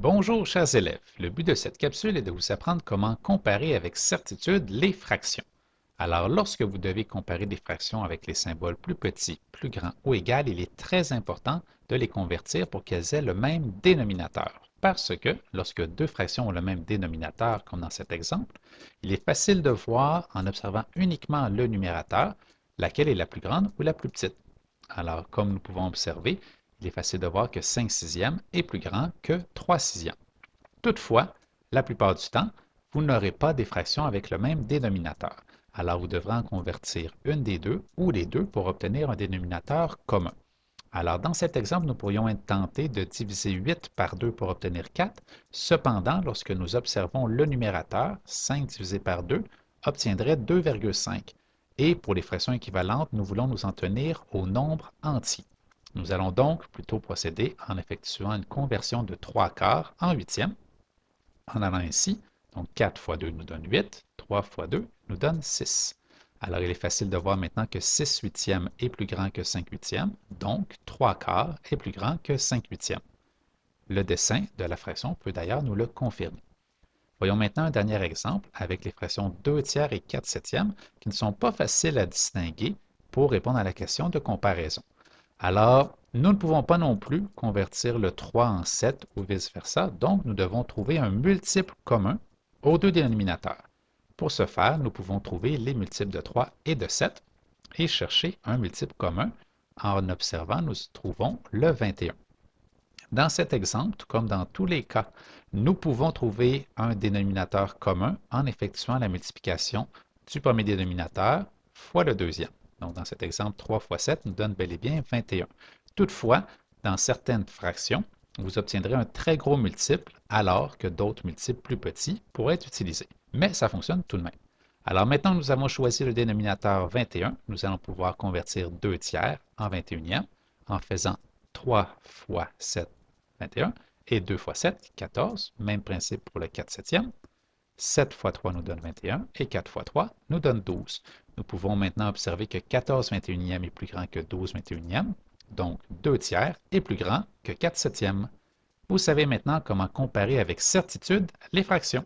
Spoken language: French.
Bonjour chers élèves, le but de cette capsule est de vous apprendre comment comparer avec certitude les fractions. Alors lorsque vous devez comparer des fractions avec les symboles plus petits, plus grands ou égal, il est très important de les convertir pour qu'elles aient le même dénominateur. Parce que lorsque deux fractions ont le même dénominateur, comme dans cet exemple, il est facile de voir en observant uniquement le numérateur laquelle est la plus grande ou la plus petite. Alors, comme nous pouvons observer, il est facile de voir que 5 sixièmes est plus grand que 3 sixièmes. Toutefois, la plupart du temps, vous n'aurez pas des fractions avec le même dénominateur. Alors, vous devrez en convertir une des deux ou les deux pour obtenir un dénominateur commun. Alors, dans cet exemple, nous pourrions être tentés de diviser 8 par 2 pour obtenir 4. Cependant, lorsque nous observons le numérateur, 5 divisé par 2 obtiendrait 2,5. Et pour les fractions équivalentes, nous voulons nous en tenir au nombre entier. Nous allons donc plutôt procéder en effectuant une conversion de 3 quarts en huitièmes, en allant ainsi, donc 4 fois 2 nous donne 8, 3 fois 2 nous donne 6. Alors, il est facile de voir maintenant que 6 huitièmes est plus grand que 5 huitièmes, donc 3 quarts est plus grand que 5 huitièmes. Le dessin de la fraction peut d'ailleurs nous le confirmer. Voyons maintenant un dernier exemple avec les fractions 2 tiers et 4 septièmes qui ne sont pas faciles à distinguer pour répondre à la question de comparaison. Alors, nous ne pouvons pas non plus convertir le 3 en 7 ou vice-versa, donc nous devons trouver un multiple commun aux deux dénominateurs. Pour ce faire, nous pouvons trouver les multiples de 3 et de 7 et chercher un multiple commun. En observant, nous trouvons le 21. Dans cet exemple, tout comme dans tous les cas, nous pouvons trouver un dénominateur commun en effectuant la multiplication du premier dénominateur fois le deuxième. Donc, dans cet exemple, 3 fois 7 nous donne bel et bien 21. Toutefois, dans certaines fractions, vous obtiendrez un très gros multiple alors que d'autres multiples plus petits pourraient être utilisés. Mais ça fonctionne tout de même. Alors maintenant que nous avons choisi le dénominateur 21, nous allons pouvoir convertir 2 tiers en 21e en faisant 3 fois 7, 21, et 2 fois 7, 14. Même principe pour le 4 septième. 7 fois 3 nous donne 21 et 4 fois 3 nous donne 12. Nous pouvons maintenant observer que 14 21e est plus grand que 12 21e, donc 2 tiers est plus grand que 4 septièmes. Vous savez maintenant comment comparer avec certitude les fractions.